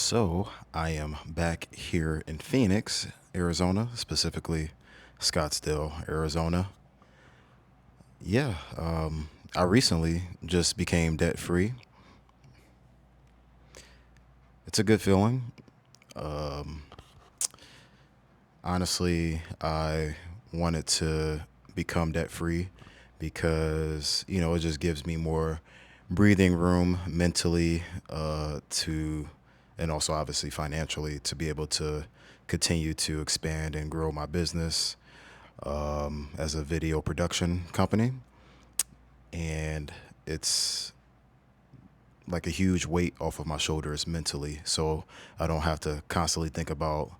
So I am back here in Phoenix, Arizona, specifically Scottsdale, Arizona. Yeah, I recently just became debt free. It's a good feeling. Um, Honestly, I wanted to become debt free because, it just gives me more breathing room mentally and also obviously financially to be able to continue to expand and grow my business as a video production company. And it's like a huge weight off of my shoulders mentally. So I don't have to constantly think about,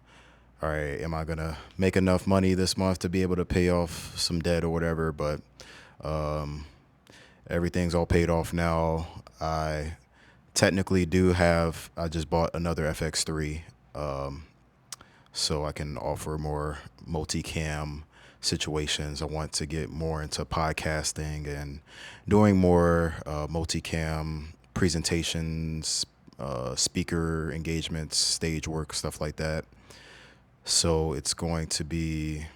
all right, am I going to make enough money this month to be able to pay off some debt or whatever? But um, everything's all paid off now. I technically I just bought another FX3. Um, so I can offer more multicam situations. I want to get more into podcasting and doing more multicam presentations, speaker engagements, stage work, stuff like that. So it's going to be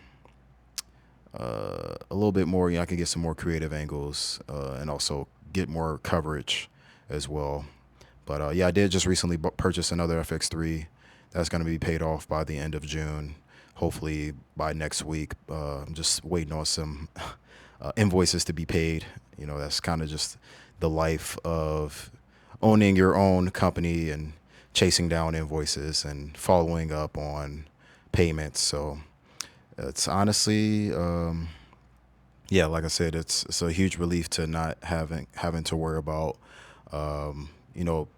a little bit more. I can get some more creative angles and also get more coverage as well. But yeah, I did just recently purchase another FX3 that's going to be paid off by the end of June. Hopefully by next week. I'm just waiting on some invoices to be paid. That's kind of just the life of owning your own company and chasing down invoices and following up on payments. So it's honestly, yeah, like I said, it's a huge relief to not having to worry about,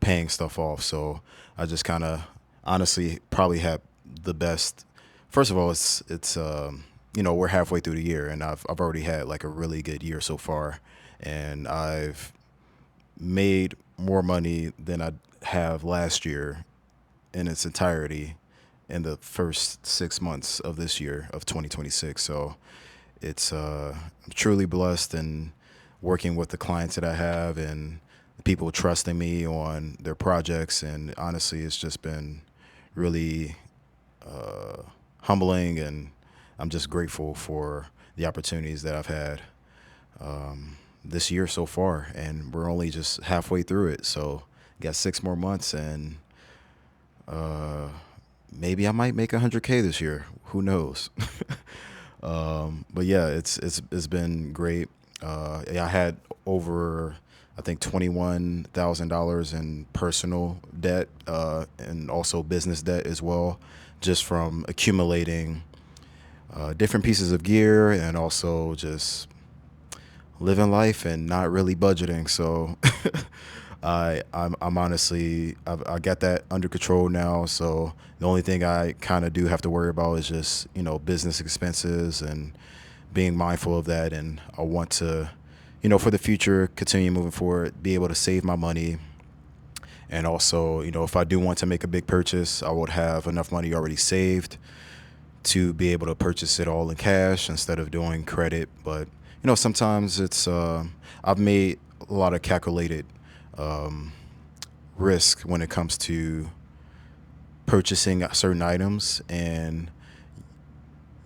paying stuff off. So I just kind of honestly probably have the best. First of all, we're halfway through the year, and I've already had like a really good year so far, and I've made more money than I have last year in its entirety in the first 6 months of this year of 2026. So I'm truly blessed and working with the clients that I have and people trusting me on their projects. And honestly, it's just been really humbling, and I'm just grateful for the opportunities that I've had this year so far. And we're only just halfway through it, so got 6 more months, and maybe I might make 100K this year. Who knows? But yeah, it's been great. Yeah, I had over, I think, $21,000 in personal debt and also business debt as well, just from accumulating different pieces of gear and also just living life and not really budgeting. So I'm honestly, I got that under control now. So the only thing I kind of do have to worry about is just, business expenses and being mindful of that. And I want to, for the future, continue moving forward, be able to save my money. And also, if I do want to make a big purchase, I would have enough money already saved to be able to purchase it all in cash instead of doing credit. But, sometimes I've made a lot of calculated um, risk when it comes to purchasing certain items and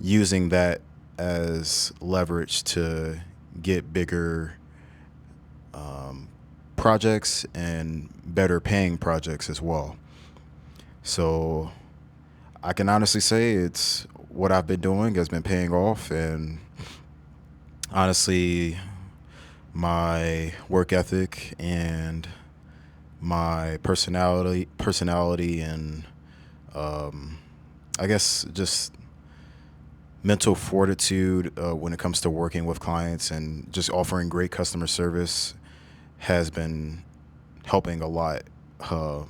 using that as leverage to get bigger projects and better paying projects as well. So I can honestly say it's what I've been doing has been paying off, and honestly, my work ethic and my personality, and I guess just mental fortitude when it comes to working with clients and just offering great customer service has been helping a lot, uh,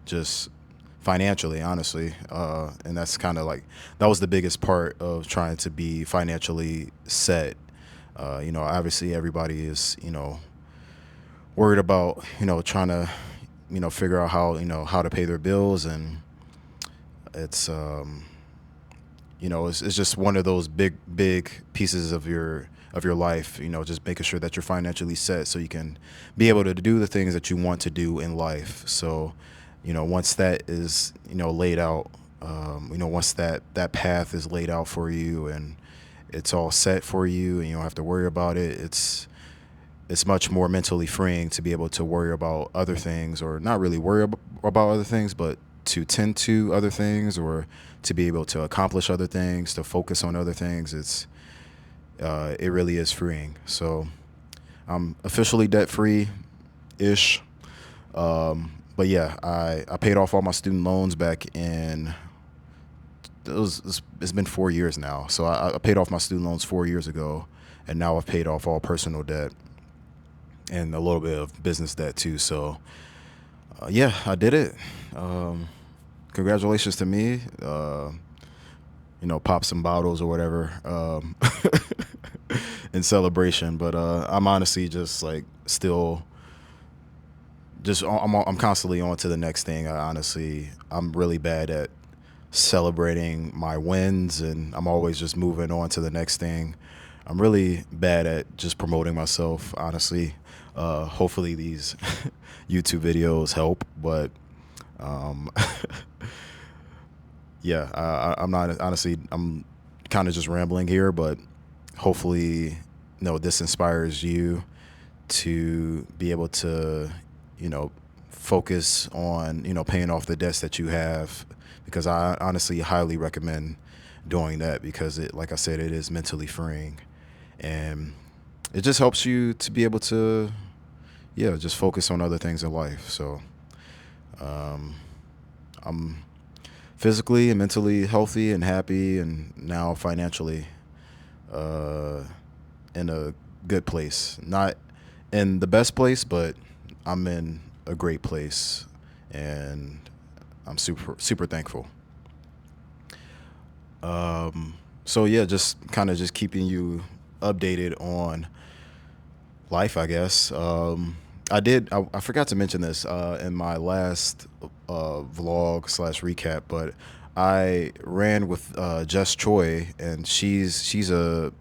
just financially, honestly. And that's kind of like, that was the biggest part of trying to be financially set. Obviously everybody is, worried about, trying to, figure out how to pay their bills. And it's, it's just one of those big pieces of your life, just making sure that you're financially set so you can be able to do the things that you want to do in life. So once that is, laid out, once that path is laid out for you and it's all set for you and you don't have to worry about it, it's much more mentally freeing to be able to worry about other things, or not really worry about other things, but to tend to other things, or to be able to accomplish other things, to focus on other things. It really is freeing. So I'm officially debt free ish. But yeah, I paid off all my student loans back in, it's been 4 years now. So I paid off my student loans 4 years ago, and now I've paid off all personal debt and a little bit of business debt too. So yeah, I did it. Congratulations to me. Pop some bottles or whatever in celebration. But I'm honestly just like still just I'm constantly on to the next thing. I'm really bad at celebrating my wins, and I'm always just moving on to the next thing. I'm really bad at just promoting myself, honestly. Hopefully these YouTube videos help, but yeah, I'm not, honestly, I'm kind of just rambling here, but hopefully, this inspires you to be able to, focus on, paying off the debts that you have, because I honestly highly recommend doing that, because like I said, it is mentally freeing, and it just helps you to be able to, just focus on other things in life. So, I'm physically and mentally healthy and happy, and now financially in a good place. Not in the best place, but I'm in a great place, and I'm super thankful. So yeah, just kind of just keeping you updated on life, I guess. I forgot to mention this in my last vlog slash recap, but I ran with Jess Choi, and she's a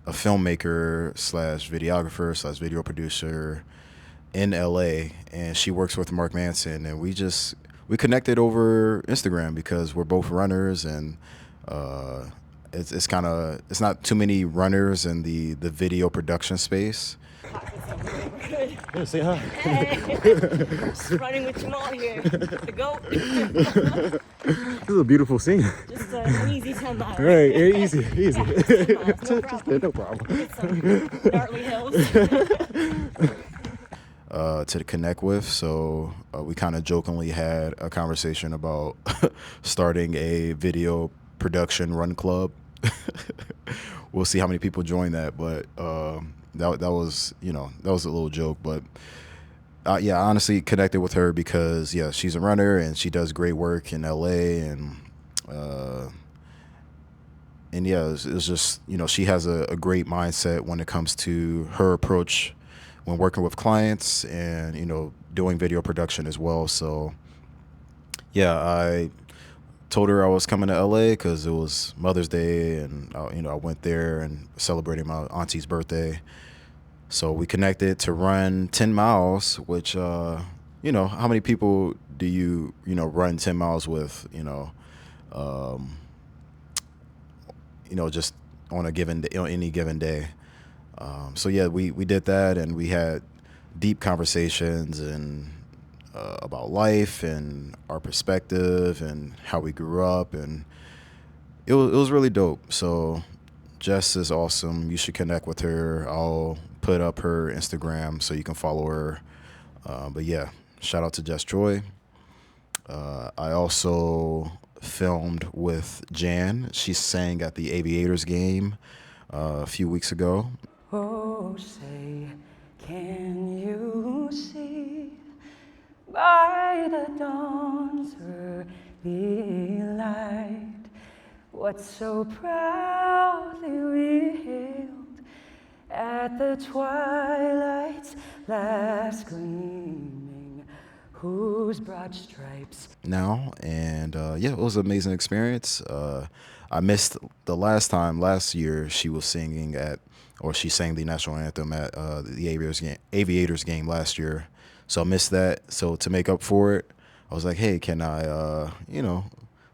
filmmaker slash videographer slash video producer in LA, and she works with Mark Manson, and we connected over Instagram because we're both runners, and it's not too many runners in the video production space. Yeah, say hi. Hey, just running with Jamal here. The goat. This is a beautiful scene. Just an easy 10 miles. Right, yeah, easy. Yeah, 10 miles, no problem. No problem. Hit some gnarly hills. To connect with. So we kind of jokingly had a conversation about starting a video production run club. We'll see how many people join that, but that was that was a little joke. But yeah, I honestly connected with her because she's a runner and she does great work in LA, and yeah, it's just she has a great mindset when it comes to her approach when working with clients, and doing video production as well. So yeah, I told her I was coming to LA because it was Mother's Day, and I went there and celebrated my auntie's birthday. So we connected to run 10 miles, which how many people do you run 10 miles with, just on a given day, on any given day. So yeah, we did that, and we had deep conversations and about life and our perspective and how we grew up, and it was really dope. So Jess is awesome. You should connect with her. I'll put up her Instagram so you can follow her. But yeah, shout out to Jess Choi. I also filmed with Jan. She sang at the Aviators game a few weeks ago. Oh, say, can you see by the dawn's early light what so proudly we hailed at the twilight's last gleaming, whose broad stripes Now, and yeah, it was an amazing experience. I missed the last year she was singing she sang the national anthem at the Aviators game last year, so I missed that. So to make up for it, I was like, hey, can I,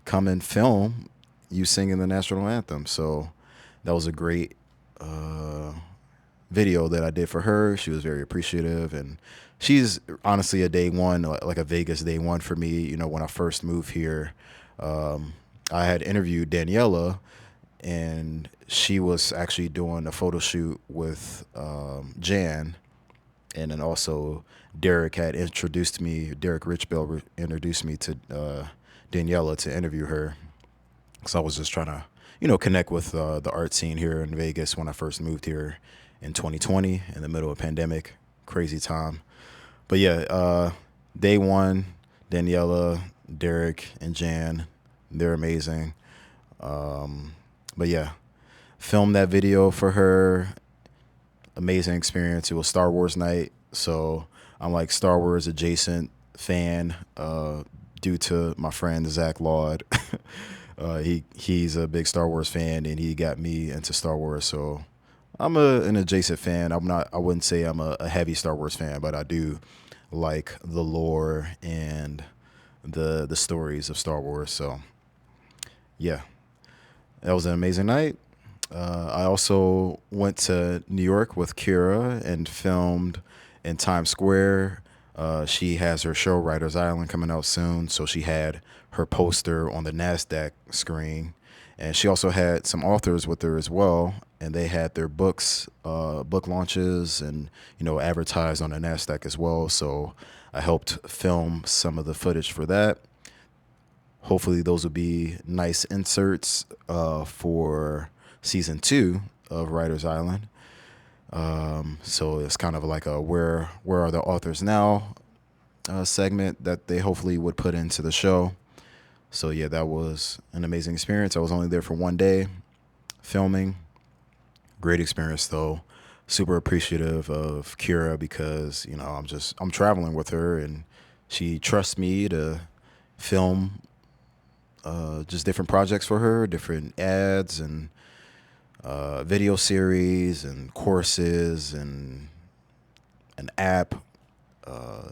come and film you singing the national anthem? So that was a great video that I did for her. She was very appreciative, and she's honestly a day one, like a Vegas day one for me. When I first moved here, I had interviewed Daniela, and she was actually doing a photo shoot with Jan, and then also Derek Richbell introduced me to Daniela to interview her. So I was just trying to, connect with the art scene here in Vegas when I first moved here in 2020 in the middle of pandemic. Crazy time. But yeah, day one, Daniela, Derek, and Jan, they're amazing. But yeah, filmed that video for her. Amazing experience. It was Star Wars night, so I'm like Star Wars adjacent fan due to my friend Zach Laud. He's a big Star Wars fan, and he got me into Star Wars. So I'm an adjacent fan. I wouldn't say I'm a heavy Star Wars fan, but I do like the lore and the stories of Star Wars. So yeah, that was an amazing night. I also went to New York with Kira and filmed in Times Square. She has her show Writers Island coming out soon, so she had her poster on the NASDAQ screen, and she also had some authors with her as well, and they had their book launches, and advertised on the NASDAQ as well. So I helped film some of the footage for that. Hopefully, those will be nice inserts for season 2 of Writers Island. So it's kind of like a where are the authors now segment that they hopefully would put into the show. So yeah, that was an amazing experience. I was only there for one day filming. Great experience though. Super appreciative of Kira because I'm traveling with her, and she trusts me to film just different projects for her, different ads and video series and courses and an app.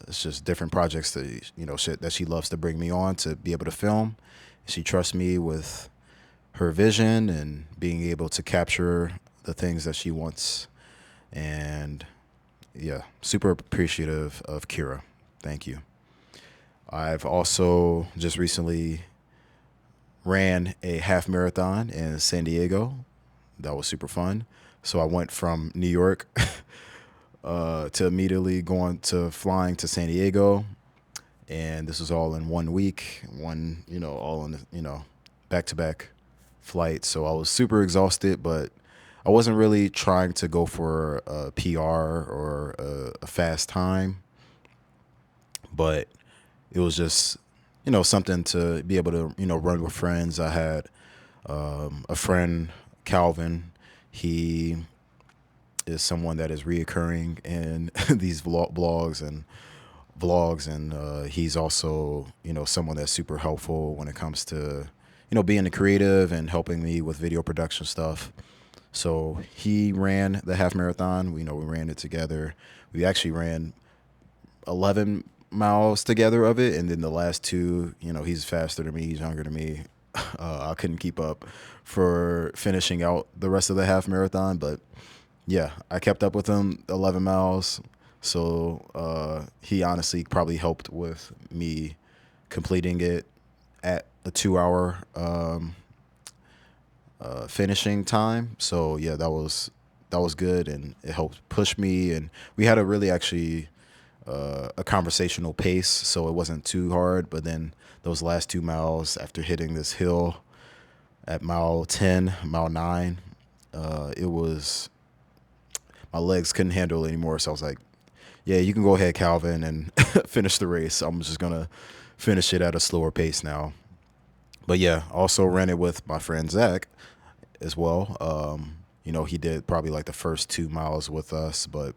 It's just different projects that she loves to bring me on to be able to film. She trusts me with her vision and being able to capture the things that she wants. And yeah, super appreciative of Kira. Thank you. I've also just recently ran a half marathon in San Diego. That was super fun. So I went from New York to immediately flying to San Diego. And this was all in 1 week, all in, back-to-back flights. So I was super exhausted, but I wasn't really trying to go for a PR or a fast time. But it was just, something to be able to, run with friends. I had a friend, Calvin. He is someone that is reoccurring in these blogs and vlogs, and he's also someone that's super helpful when it comes to being a creative and helping me with video production stuff. So he ran the half marathon. We ran it together. We actually ran 11 miles together of it, and then the last 2, he's faster than me, he's younger than me. I couldn't keep up for finishing out the rest of the half marathon, but yeah, I kept up with him 11 miles. So he honestly probably helped with me completing it at a 2-hour finishing time. So yeah, that was good, and it helped push me. And we had a really actually a conversational pace, so it wasn't too hard. But then those last 2 miles, after hitting this hill at mile 10, mile 9, it was, my legs couldn't handle it anymore. So I was like, yeah, you can go ahead, Calvin, and finish the race. I'm just gonna finish it at a slower pace now. But yeah, also ran it with my friend Zach as well. He did probably like the first 2 miles with us, but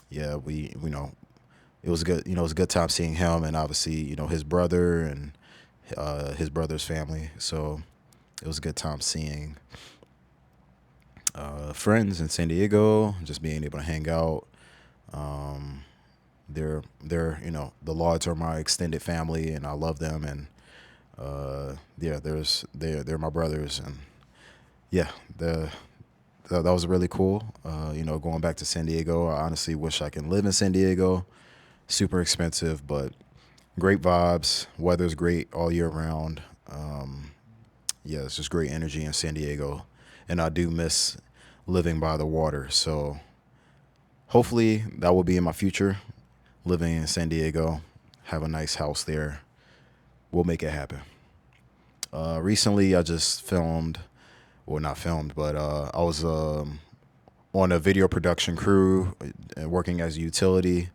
yeah, it was good. It was a good time seeing him, and obviously, his brother and his brother's family. So it was a good time seeing friends in San Diego, just being able to hang out. they're the Lauds are my extended family, and I love them. And yeah, they're my brothers, and yeah, that was really cool. Going back to San Diego, I honestly wish I can live in San Diego. Super expensive, but great vibes. Weather's great all year round. Yeah, it's just great energy in San Diego, and I do miss living by the water. So hopefully that will be in my future. Living in San Diego, have a nice house there. We'll make it happen. Recently, I just filmed, well, not filmed, but I was on a video production crew and working as a utility.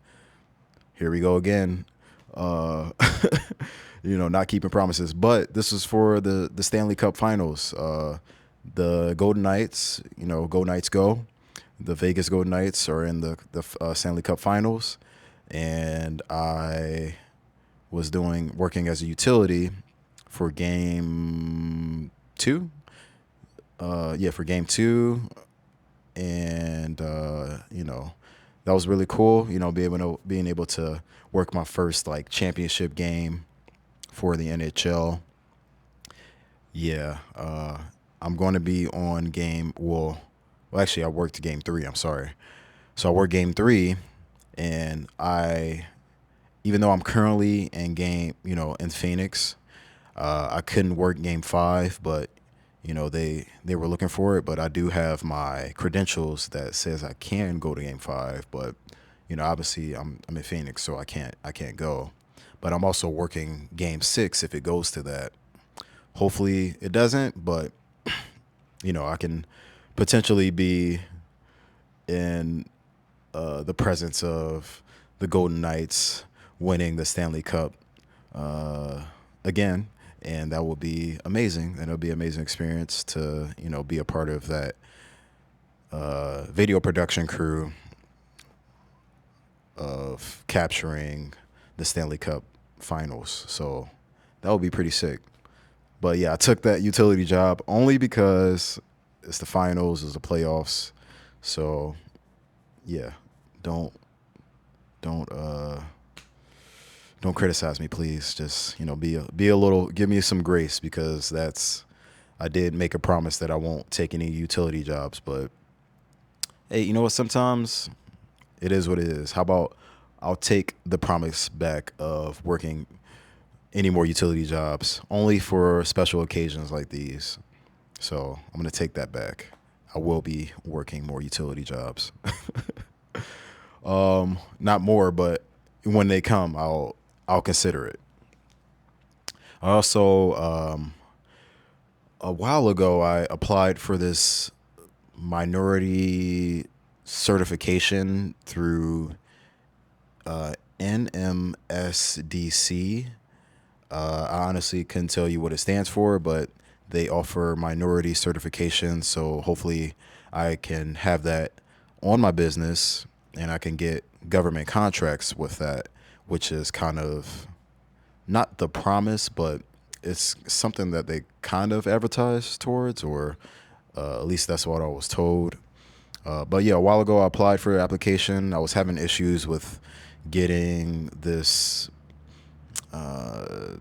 Here we go again. Uh, not keeping promises. But this is for the Stanley Cup Finals. The Golden Knights, go Knights go. The Vegas Golden Knights are in the Stanley Cup Finals, and I was working as a utility for game two. Yeah, for game two, and that was really cool. Being able to work my first like championship game for the NHL. Yeah, I'm going to be on game. Well, actually, I worked game three. I'm sorry. So I worked game three, and even though I'm currently in in Phoenix, I couldn't work game five, but they were looking for it. But I do have my credentials that says I can go to game five, but obviously I'm in Phoenix, so I can't go. But I'm also working game six if it goes to that. Hopefully it doesn't, but I can potentially be in the presence of the Golden Knights winning the Stanley Cup again, and that will be amazing. And it'll be an amazing experience to be a part of that video production crew of capturing the Stanley Cup Finals. So that would be pretty sick. But yeah, I took that utility job only because it's the finals, it's the playoffs. So yeah, don't don't uh don't criticize me, please. Just be a little, give me some grace, because I did make a promise that I won't take any utility jobs. But hey, you know what? Sometimes it is what it is. How about I'll take the promise back of working any more utility jobs only for special occasions like these. So I'm going to take that back. I will be working more utility jobs. Not more, but when they come, I'll consider it. I also, a while ago, I applied for this minority certification through NMSDC. I honestly couldn't tell you what it stands for, but they offer minority certification. So hopefully I can have that on my business, and I can get government contracts with that, which is kind of not the promise, but it's something that they kind of advertise towards, or at least that's what I was told. But yeah, a while ago I applied for an application. I was having issues with getting this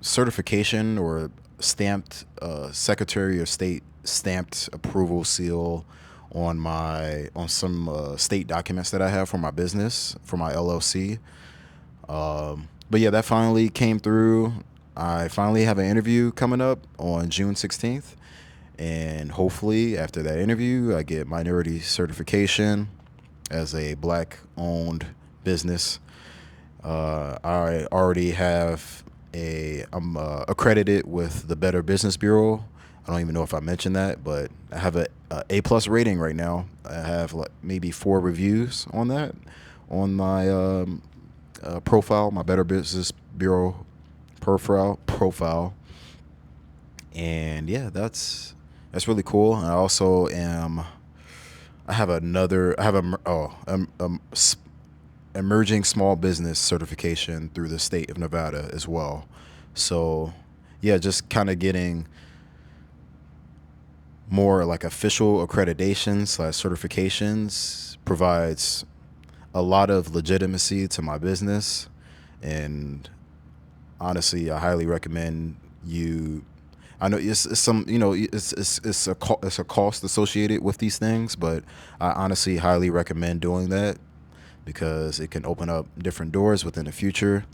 certification or stamped Secretary of State stamped approval seal on some state documents that I have for my business, for my LLC. But yeah, that finally came through. I finally have an interview coming up on June 16th. And hopefully after that interview, I get minority certification as a black-owned business. I already I'm accredited with the Better Business Bureau. I don't even know if I mentioned that, but I have a A+ rating right now. I have like maybe 4 reviews on that, on my profile, my Better Business Bureau profile. And yeah, that's really cool. And I also I have emerging small business certification through the state of Nevada as well. So yeah, just kind of getting more like official accreditations / certifications provides a lot of legitimacy to my business, and honestly, I highly recommend you. I know it's some, it's a cost associated with these things, but I honestly highly recommend doing that because it can open up different doors within the future.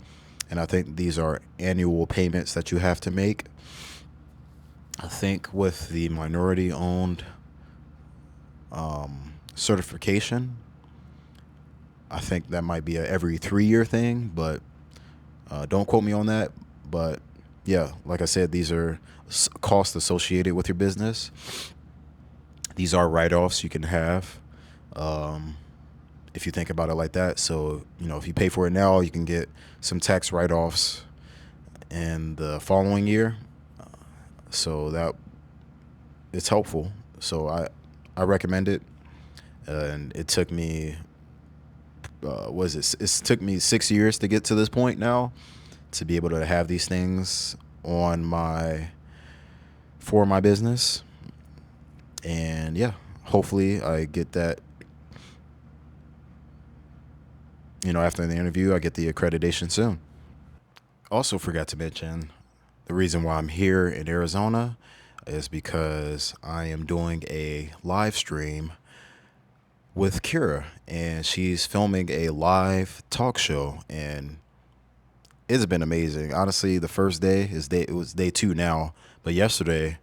And I think these are annual payments that you have to make. I think with the minority owned certification, I think that might be a every 3 year thing, but don't quote me on that. But yeah, like I said, these are costs associated with your business. These are write-offs you can have, if you think about it like that. So, if you pay for it now, you can get some tax write-offs in the following year. So that it's helpful. So I recommend it. And it took me, it took me 6 years to get to this point now, to be able to have these things for my business. And yeah, hopefully I get that, after the interview, I get the accreditation soon. Also forgot to mention, the reason why I'm here in Arizona is because I am doing a live stream with Kira, and she's filming a live talk show, and it's been amazing. Honestly, the first day it was day 2 now, but yesterday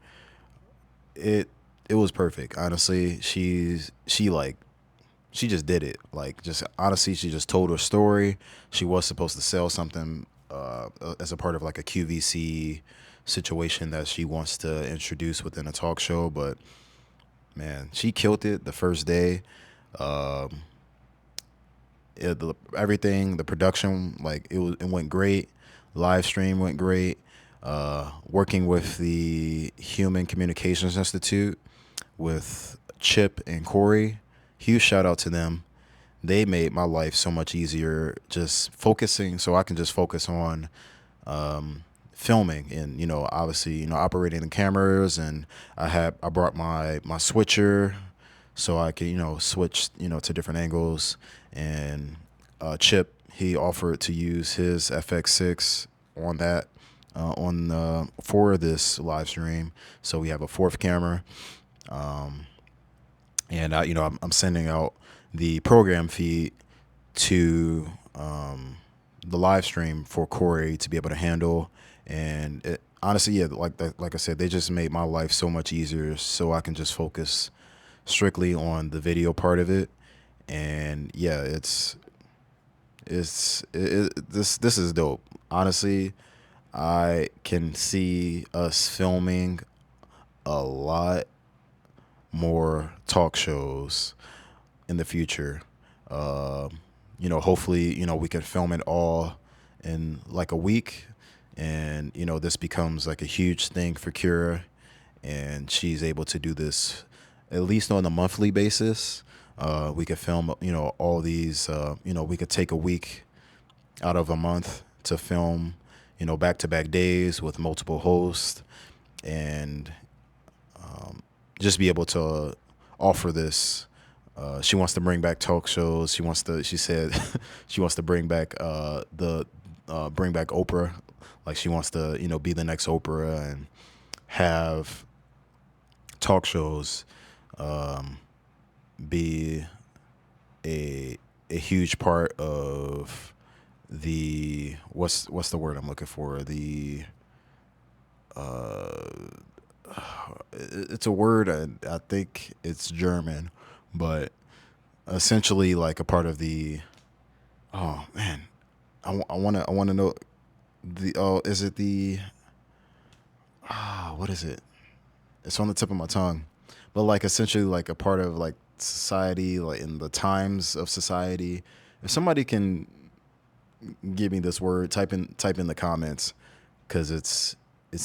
it was perfect. Honestly, she just did it. Like, just honestly, she just told her story. She was supposed to sell something as a part of like a QVC situation that she wants to introduce within a talk show, but man, she killed it the first day. Um, Everything, the production, like it went great. Live stream went great. Working with the Human Communications Institute with Chip and Corey, huge shout out to them. They made my life so much easier, just focusing, so I can just focus on filming and, obviously, operating the cameras. And I brought my switcher so I could, switch, to different angles. And Chip, he offered to use his FX6 on that, for this live stream. So we have a fourth camera. And I'm sending out the program feed to the live stream for Corey to be able to handle. And honestly, yeah, like I said, they just made my life so much easier, so I can just focus strictly on the video part of it. And yeah, this is dope. Honestly, I can see us filming a lot more talk shows in the future. Hopefully, we can film it all in like a week, and this becomes like a huge thing for Kira, and she's able to do this at least on a monthly basis. We could film, all these. We could take a week out of a month to film, back-to-back days with multiple hosts, and just be able to offer this. She wants to bring back talk shows. She said she wants to bring back bring back Oprah. Like, she wants to, be the next Oprah and have talk shows be a huge part of the what's the word I'm looking for? It's a word, I think it's German, but essentially like a part of the. Oh man, I want to know is it the what is it? It's on the tip of my tongue, but like essentially like a part of like society, like in the times of society. If somebody can give me this word, type in the comments, because it's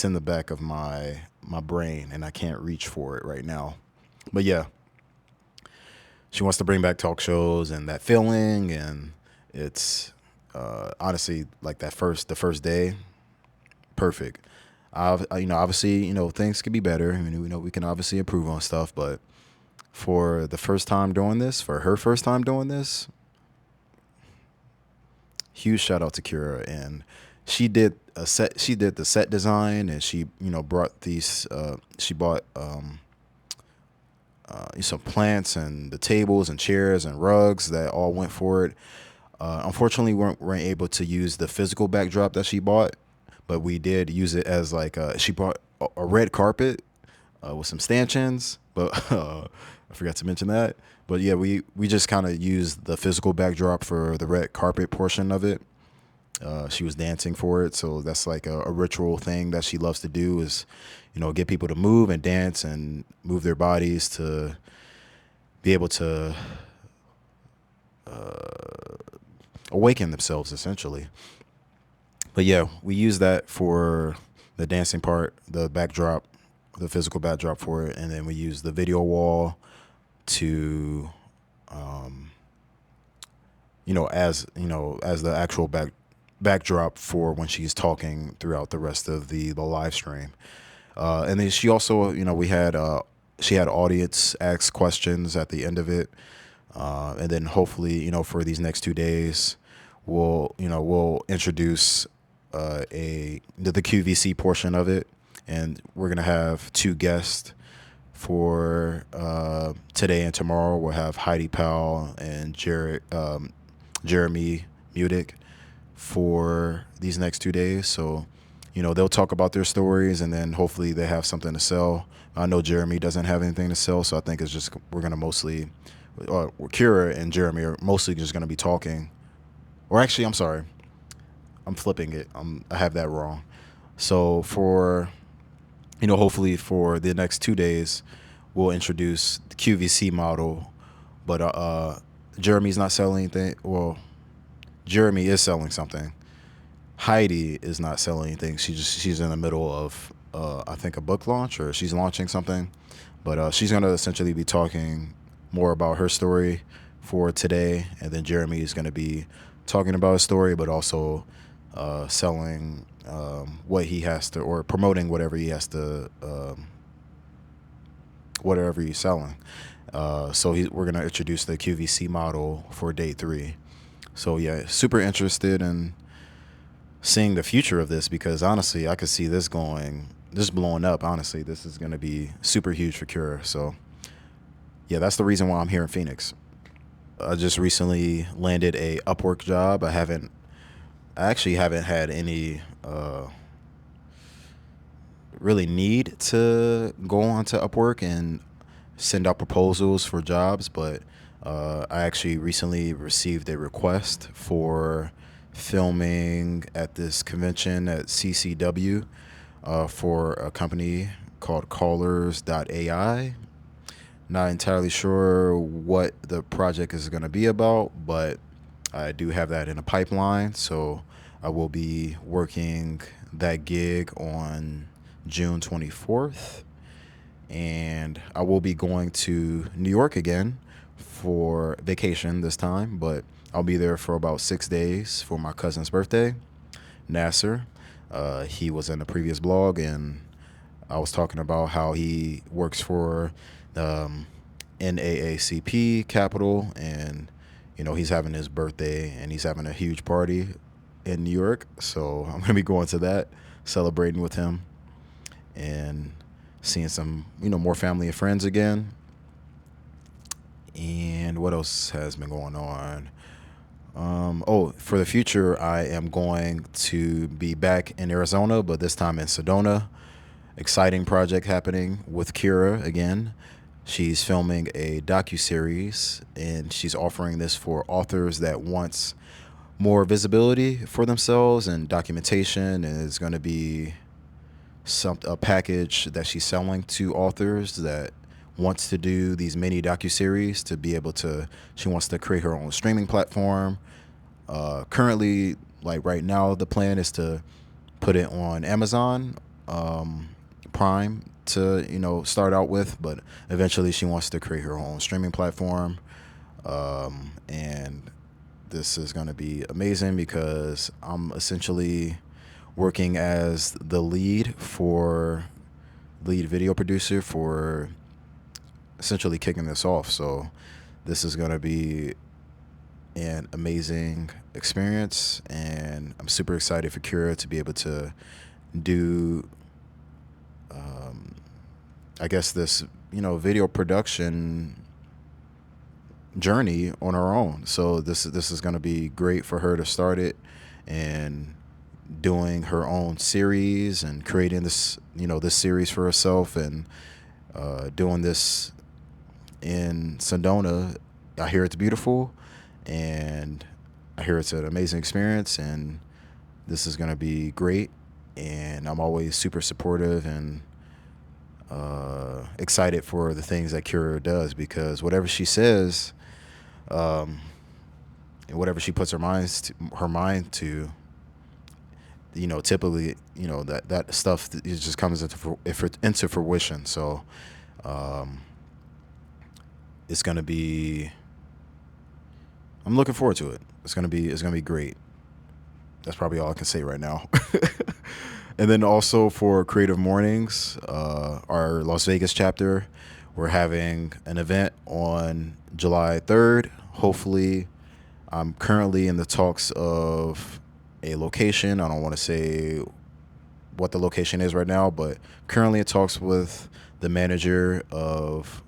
in the back of my brain and I can't reach for it right now. But yeah, she wants to bring back talk shows and that feeling, and it's honestly like the first day, perfect. Obviously, things could be better. I mean, we can obviously improve on stuff, but for the first time doing this, for her first time doing this, huge shout out to Kira. And she did a set. She did the set design, and she brought these. She bought some plants and the tables and chairs and rugs that all went for it. Unfortunately, we weren't able to use the physical backdrop that she bought, but we did use it as like she bought a red carpet with some stanchions, but I forgot to mention that. But yeah, we just kind of used the physical backdrop for the red carpet portion of it. She was dancing for it, so that's like a ritual thing that she loves to do is, get people to move and dance and move their bodies to be able to awaken themselves, essentially. But yeah, we use that for the dancing part, the backdrop, the physical backdrop for it, and then we use the video wall to, as the actual backdrop for when she's talking throughout the rest of the live stream. And then she also, she had audience ask questions at the end of it, and then hopefully, for these next 2 days, we'll introduce the QVC portion of it, and we're gonna have 2 guests for today and tomorrow. We'll have Heidi Powell and Jeremy Mudick for these next 2 days. So, they'll talk about their stories, and then hopefully they have something to sell. I know Jeremy doesn't have anything to sell, so I think it's just we're gonna mostly, Kira and Jeremy are mostly just gonna be talking. Or actually, I'm sorry, I'm flipping it. I have that wrong. So for, hopefully for the next 2 days, we'll introduce the QVC model, but Jeremy's not selling anything. Well, Jeremy is selling something. Heidi is not selling anything. She's in the middle of I think a book launch, or she's launching something, but she's gonna essentially be talking more about her story for today, and then Jeremy is gonna be talking about his story, but also selling what he has to, or promoting whatever he has to, whatever he's selling. So we're gonna introduce the QVC model for day 3. So yeah, super interested in seeing the future of this, because honestly, I could see this blowing up. Honestly, this is gonna be super huge for Cura. So yeah, that's the reason why I'm here in Phoenix. I just recently landed a Upwork job. I actually haven't had any really need to go on to Upwork and send out proposals for jobs, but I actually recently received a request for filming at this convention at CCW for a company called Callers.ai. Not entirely sure what the project is going to be about, but I do have that in a pipeline, so I will be working that gig on June 24th, and I will be going to New York again for vacation this time, but I'll be there for about 6 days for my cousin's birthday, Nasser. He was in the previous blog, and I was talking about how he works for NAACP Capital, and he's having his birthday and he's having a huge party in New York, so I'm gonna be going to that, celebrating with him and seeing some more family and friends again. And what else has been going on? For the future, I am going to be back in Arizona, but this time in Sedona. Exciting project happening with Kira again. She's filming a docuseries, and she's offering this for authors that wants more visibility for themselves and documentation, and it's going to be a package that she's selling to authors that wants to do these mini docuseries to be able to. She wants to create her own streaming platform. Currently, like right now, the plan is to put it on Amazon Prime to start out with, but eventually she wants to create her own streaming platform, and this is going to be amazing because I'm essentially working as the lead video producer for essentially kicking this off. So this is going to be and amazing experience, and I'm super excited for Kira to be able to do, I guess, this video production journey on her own. So this is going to be great for her to start it and doing her own series and creating this series for herself, and doing this in Sedona. I hear it's beautiful, and I hear it's an amazing experience, and this is going to be great. And I'm always super supportive and excited for the things that Kira does, because whatever she says, and whatever she puts her mind to, typically, that stuff just comes into fruition. So it's gonna be. I'm looking forward to it. It's gonna be great. That's probably all I can say right now. And then also for Creative Mornings, our Las Vegas chapter, we're having an event on July 3rd. Hopefully, I'm currently in the talks of a location. I don't want to say what the location is right now, but currently in talks with the manager of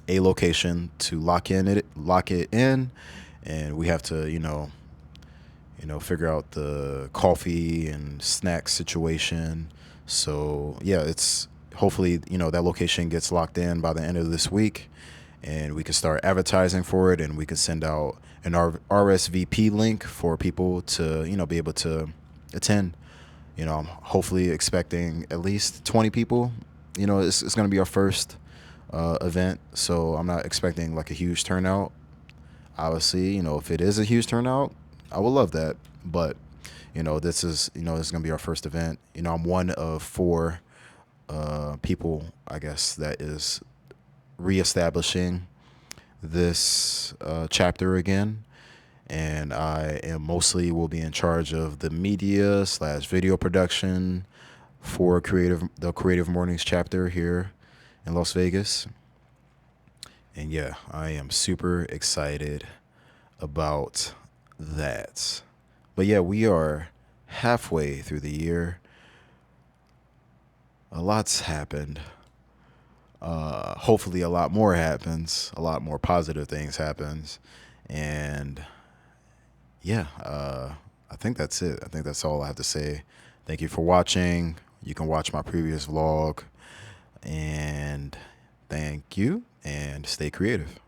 a location to lock it in, and we have to figure out the coffee and snack situation. So yeah, it's hopefully that location gets locked in by the end of this week, and we can start advertising for it, and we can send out an RSVP link for people to be able to attend. I'm hopefully expecting at least 20 people. It's going to be our first event, so I'm not expecting like a huge turnout. Obviously, if it is a huge turnout, I would love that. But this is going to be our first event. I'm one of four people, I guess, that is reestablishing this chapter again, and I am mostly will be in charge of the media / video production for the Creative Mornings chapter here in Las Vegas. And yeah, I am super excited about that. But yeah, we are halfway through the year. A lot's happened. Hopefully a lot more happens, a lot more positive things happens. And yeah, I think that's it. I think that's all I have to say. Thank you for watching. You can watch my previous vlog, and thank you, and stay creative.